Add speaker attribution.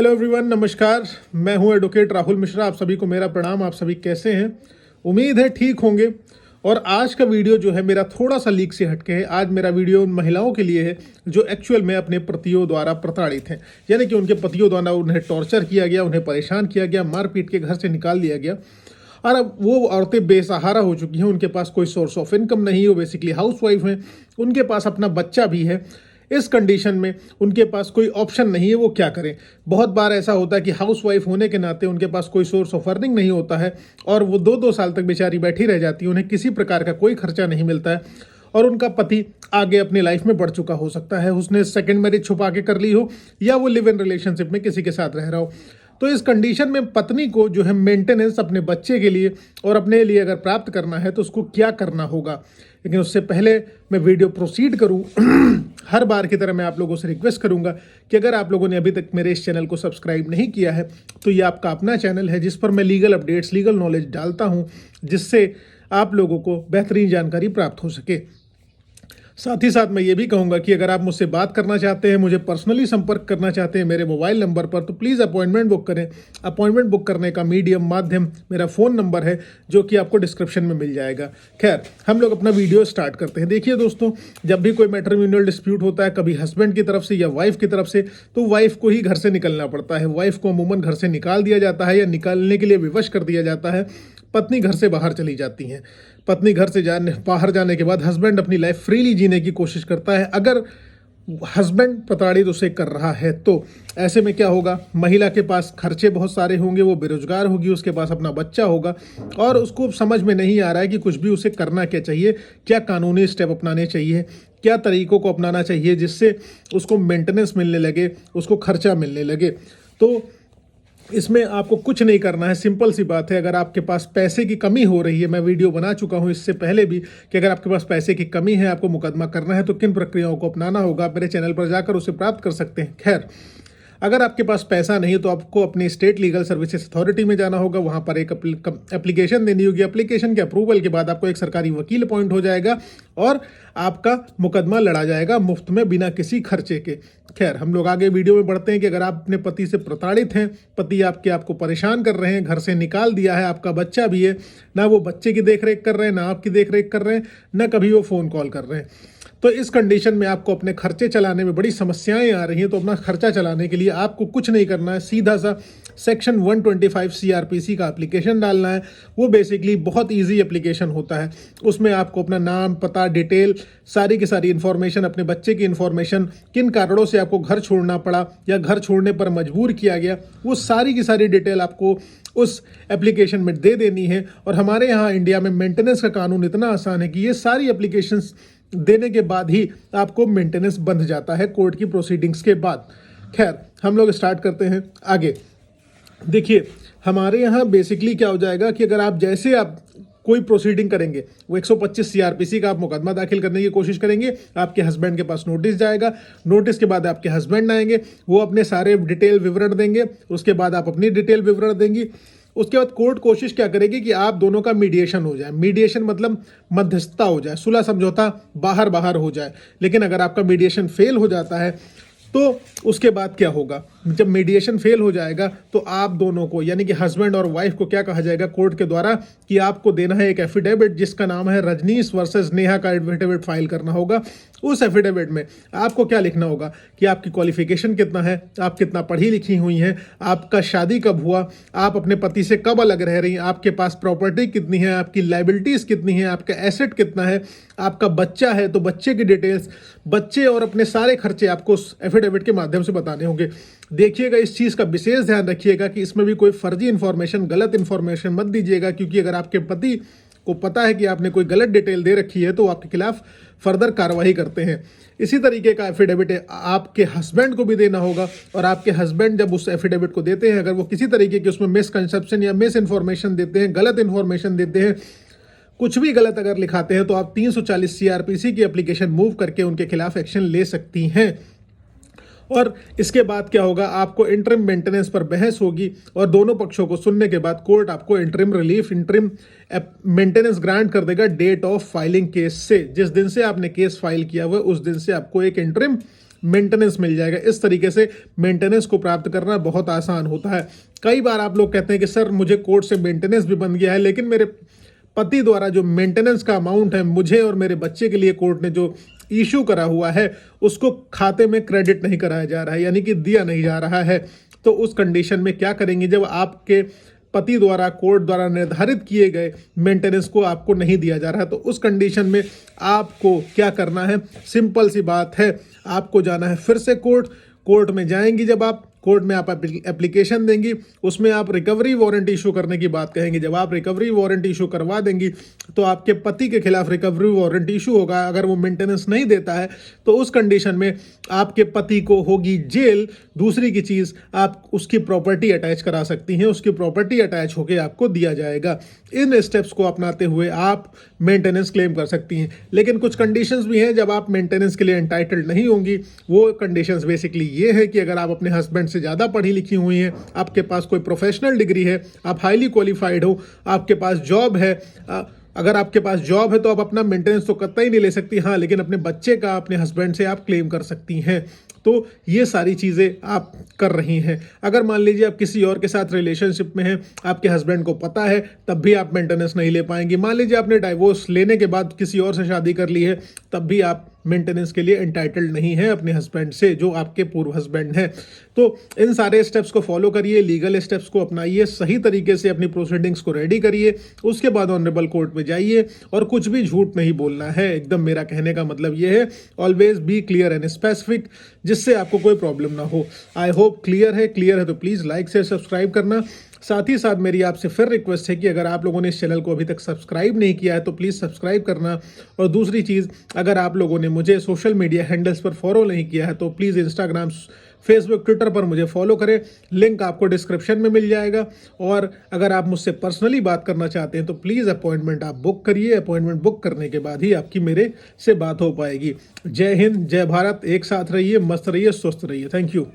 Speaker 1: Hello everyone, नमस्कार। मैं हूं एडवोकेट राहुल मिश्रा। आप सभी को मेरा प्रणाम। आप सभी कैसे हैं? उम्मीद है ठीक होंगे। और आज का वीडियो जो है मेरा थोड़ा सा लीक से हटके है। आज मेरा वीडियो उन महिलाओं के लिए है जो एक्चुअल में अपने पतियों द्वारा प्रताड़ित हैं, यानी कि उनके पतियों द्वारा उन्हें टॉर्चर किया गया, उन्हें परेशान किया गया, मार पीट के घर से निकाल दिया गया। और अब वो औरतें बेसहारा हो चुकी हैं, उनके पास कोई सोर्स ऑफ इनकम नहीं है, वो बेसिकली हाउसवाइफ हैं, उनके पास अपना बच्चा भी है। इस कंडीशन में उनके पास कोई ऑप्शन नहीं है, वो क्या करें। बहुत बार ऐसा होता है कि हाउसवाइफ होने के नाते उनके पास कोई सोर्स ऑफ अर्निंग नहीं होता है और वो 2-2 साल तक बेचारी बैठी रह जाती है, उन्हें किसी प्रकार का कोई खर्चा नहीं मिलता है। और उनका पति आगे अपनी लाइफ में बढ़ चुका हो सकता है, उसने सेकेंड मैरिज छुपा के कर ली हो या वो लिव इन रिलेशनशिप में किसी के साथ रह रहा हो। तो इस कंडीशन में पत्नी को जो है मेंटेनेंस अपने बच्चे के लिए और अपने लिए अगर प्राप्त करना है तो उसको क्या करना होगा। लेकिन उससे पहले मैं वीडियो प्रोसीड करूं हर बार की तरह मैं आप लोगों से रिक्वेस्ट करूंगा कि अगर आप लोगों ने अभी तक मेरे इस चैनल को सब्सक्राइब नहीं किया है तो ये आपका अपना चैनल है जिस पर मैं लीगल अपडेट्स, लीगल नॉलेज डालता हूं, जिससे आप लोगों को बेहतरीन जानकारी प्राप्त हो सके। साथ ही साथ मैं ये भी कहूँगा कि अगर आप मुझसे बात करना चाहते हैं, मुझे पर्सनली संपर्क करना चाहते हैं मेरे मोबाइल नंबर पर, तो प्लीज़ अपॉइंटमेंट बुक करें। अपॉइंटमेंट बुक करने का माध्यम मेरा फ़ोन नंबर है जो कि आपको डिस्क्रिप्शन में मिल जाएगा। खैर, हम लोग अपना वीडियो स्टार्ट करते हैं। देखिए दोस्तों, जब भी कोई मैट्रिमोनियल डिस्प्यूट होता है, कभी हस्बैंड की तरफ से या वाइफ की तरफ से, तो वाइफ को ही घर से निकलना पड़ता है। वाइफ को अमूमन घर से निकाल दिया जाता है या निकालने के लिए विवश कर दिया जाता है। पत्नी घर से बाहर चली जाती हैं। पत्नी घर से बाहर जाने के बाद हस्बैंड अपनी लाइफ फ्रीली जीने की कोशिश करता है। अगर हस्बैंड प्रताड़ित उसे कर रहा है तो ऐसे में क्या होगा, महिला के पास खर्चे बहुत सारे होंगे, वो बेरोजगार होगी, उसके पास अपना बच्चा होगा और उसको समझ में नहीं आ रहा है कि कुछ भी उसे करना क्या चाहिए, क्या कानूनी स्टेप अपनाने चाहिए, क्या तरीकों को अपनाना चाहिए जिससे उसको मेंटेनेंस मिलने लगे, उसको खर्चा मिलने लगे। तो इसमें आपको कुछ नहीं करना है, सिंपल सी बात है। अगर आपके पास पैसे की कमी हो रही है, मैं वीडियो बना चुका हूं इससे पहले भी कि अगर आपके पास पैसे की कमी है, आपको मुकदमा करना है तो किन प्रक्रियाओं को अपनाना होगा, आप मेरे चैनल पर जाकर उसे प्राप्त कर सकते हैं। खैर, अगर आपके पास पैसा नहीं है तो आपको अपनी स्टेट लीगल सर्विसेज अथॉरिटी में जाना होगा, वहाँ पर एक एप्लीकेशन देनी होगी। एप्लीकेशन के अप्रूवल के बाद आपको एक सरकारी वकील अपॉइंट हो जाएगा और आपका मुकदमा लड़ा जाएगा मुफ्त में, बिना किसी खर्चे के। खैर, हम लोग आगे वीडियो में बढ़ते हैं कि अगर आप अपने पति से प्रताड़ित हैं, पति आपको परेशान कर रहे हैं, घर से निकाल दिया है, आपका बच्चा भी है, ना वो बच्चे की देख रेख कर रहे हैं, ना आपकी देख रेख कर रहे हैं, ना कभी वो फ़ोन कॉल कर रहे हैं, तो इस कंडीशन में आपको अपने खर्चे चलाने में बड़ी समस्याएं आ रही हैं। तो अपना खर्चा चलाने के लिए आपको कुछ नहीं करना है, सीधा सा सेक्शन 125 सीआरपीसी का एप्लीकेशन डालना है। वो बेसिकली बहुत इजी एप्लीकेशन होता है। उसमें आपको अपना नाम, पता, डिटेल, सारी की सारी इन्फॉर्मेशन, अपने बच्चे की इन्फॉर्मेशन, किन कारणों से आपको घर छोड़ना पड़ा या घर छोड़ने पर मजबूर किया गया, वो सारी की सारी डिटेल आपको उस एप्लीकेशन में दे देनी है। और हमारे यहाँ इंडिया में मेंटेनेंस का कानून इतना आसान है कि ये सारी एप्लीकेशंस देने के बाद ही आपको मेंटेनेंस बंध जाता है कोर्ट की प्रोसीडिंग्स के बाद। खैर, हम लोग स्टार्ट करते हैं आगे। देखिए, हमारे यहाँ बेसिकली क्या हो जाएगा कि अगर आप जैसे आप कोई प्रोसीडिंग करेंगे, वो 125 सीआरपीसी का आप मुकदमा दाखिल करने की कोशिश करेंगे, आपके हस्बैंड के पास नोटिस जाएगा। नोटिस के बाद आपके हस्बैंड आएंगे, वो अपने सारे डिटेल विवरण देंगे, उसके बाद आप अपनी डिटेल विवरण देंगी। उसके बाद कोर्ट कोशिश क्या करेगी कि आप दोनों का मीडिएशन हो जाए। मीडिएशन मतलब मध्यस्थता हो जाए, सुलह समझौता बाहर बाहर हो जाए। लेकिन अगर आपका मीडिएशन फेल हो जाता है तो उसके बाद क्या होगा, जब मीडिएशन फेल हो जाएगा तो आप दोनों को, यानी कि हस्बैंड और वाइफ को, क्या कहा जाएगा कोर्ट के द्वारा कि आपको देना है एक एफिडेविट जिसका नाम है रजनीश वर्सेस नेहा का एफिडेविट फाइल करना होगा। उस एफिडेविट में आपको क्या लिखना होगा कि आपकी क्वालिफिकेशन कितना है, आप कितना पढ़ी लिखी हुई हैं, आपका शादी कब हुआ, आप अपने पति से कब अलग रह रही हैं, आपके पास प्रॉपर्टी कितनी है, आपकी लाइबिलिटीज़ कितनी है, आपका एसेट कितना है, आपका बच्चा है तो बच्चे की डिटेल्स, बच्चे और अपने सारे खर्चे आपको उस एफिडेविट के माध्यम से बताने होंगे। देखिएगा, इस चीज़ का विशेष ध्यान रखिएगा कि इसमें भी कोई फर्जी इन्फॉर्मेशन, गलत इन्फॉर्मेशन मत दीजिएगा, क्योंकि अगर आपके पति को पता है कि आपने कोई गलत डिटेल दे रखी है तो आपके खिलाफ फर्दर कार्रवाई करते हैं। इसी तरीके का एफिडेविट आपके हस्बैंड को भी देना होगा और आपके हस्बैंड जब उस एफिडेविट को देते हैं, अगर वो किसी तरीके की उसमें मिसकंसेप्शन या मिस इन्फॉर्मेशन देते हैं, गलत इन्फॉर्मेशन देते हैं, कुछ भी गलत अगर लिखाते हैं, तो आप 340 सीआरपीसी की एप्लीकेशन मूव करके उनके खिलाफ एक्शन ले सकती हैं। और इसके बाद क्या होगा, आपको इंटरिम मेंटेनेंस पर बहस होगी और दोनों पक्षों को सुनने के बाद कोर्ट आपको interim relief, interim maintenance grant कर देगा डेट ऑफ फाइलिंग केस से। जिस दिन से आपने केस फाइल किया हुआ उस दिन से आपको एक इंटरिम मेंटेनेंस मिल जाएगा। इस तरीके से मेंटेनेंस को प्राप्त करना बहुत आसान होता है। कई बार आप लोग कहते हैं कि सर मुझे कोर्ट से मेंटेनेंस भी बन गया है, लेकिन मेरे पति द्वारा जो मेंटेनेंस का अमाउंट है मुझे और मेरे बच्चे के लिए कोर्ट ने जो इशू करा हुआ है उसको खाते में क्रेडिट नहीं कराया जा रहा है, यानी कि दिया नहीं जा रहा है। तो उस कंडीशन में क्या करेंगे, जब आपके पति द्वारा कोर्ट द्वारा निर्धारित किए गए मेंटेनेंस को आपको नहीं दिया जा रहा है, तो उस कंडीशन में आपको क्या करना है, सिंपल सी बात है, आपको जाना है फिर से कोर्ट में जाएंगी। जब आप कोर्ट में आप एप्लीकेशन देंगी, उसमें आप रिकवरी वारंट इशू करने की बात कहेंगे। जब आप रिकवरी वारंट इशू करवा देंगी तो आपके पति के खिलाफ रिकवरी वारंट इशू होगा। अगर वो मेंटेनेंस नहीं देता है तो उस कंडीशन में आपके पति को होगी जेल। दूसरी की चीज़, आप उसकी प्रॉपर्टी अटैच करा सकती हैं, उसकी प्रॉपर्टी अटैच होकर आपको दिया जाएगा। इन स्टेप्स को अपनाते हुए आप मेंटेनेंस क्लेम कर सकती हैं। लेकिन कुछ कंडीशंस भी हैं जब आप मेंटेनेंस के लिए एंटाइटल्ड नहीं होंगी। वो कंडीशंस बेसिकली ये है कि अगर आप अपने हस्बैंड से ज़्यादा पढ़ी लिखी हुई हैं, आपके पास कोई प्रोफेशनल डिग्री है, आप हाईली क्वालिफाइड हो, आपके पास जॉब है। अगर आपके पास जॉब है तो आप अपना मेंटेनेंस तो कतई नहीं ले सकती, हाँ, लेकिन अपने बच्चे का अपने हस्बैंड से आप क्लेम कर सकती हैं। तो ये सारी चीज़ें आप कर रही हैं। अगर मान लीजिए आप किसी और के साथ रिलेशनशिप में हैं, आपके हस्बैंड को पता है, तब भी आप मेंटेनेंस नहीं ले पाएंगी। मान लीजिए आपने डाइवोर्स लेने के बाद किसी और से शादी कर ली है, तब भी आप मेंटेनेंस के लिए एंटाइटल्ड नहीं है अपने हस्बैंड से, जो आपके पूर्व हस्बैंड हैं। तो इन सारे स्टेप्स को फॉलो करिए, लीगल स्टेप्स को अपनाइए, सही तरीके से अपनी प्रोसीडिंग्स को रेडी करिए, उसके बाद ऑनरेबल कोर्ट में जाइए और कुछ भी झूठ नहीं बोलना है। एकदम मेरा कहने का मतलब ये है, always be clear and specific, जिससे आपको कोई प्रॉब्लम ना हो। आई होप क्लियर है तो प्लीज़ लाइक से सब्सक्राइब करना। साथ ही साथ मेरी आपसे फिर रिक्वेस्ट है कि अगर आप लोगों ने इस चैनल को अभी तक सब्सक्राइब नहीं किया है तो प्लीज़ सब्सक्राइब करना। और दूसरी चीज़, अगर आप लोगों ने मुझे सोशल मीडिया हैंडल्स पर फॉलो नहीं किया है तो प्लीज़ इंस्टाग्राम, फेसबुक, ट्विटर पर मुझे फॉलो करें। लिंक आपको डिस्क्रिप्शन में मिल जाएगा। और अगर आप मुझसे पर्सनली बात करना चाहते हैं तो प्लीज़ अपॉइंटमेंट आप बुक करिए। अपॉइंटमेंट बुक करने के बाद ही आपकी मेरे से बात हो पाएगी। जय हिंद, जय भारत, एक साथ रहिए, मस्त रहिए, स्वस्थ रहिए। Thank you.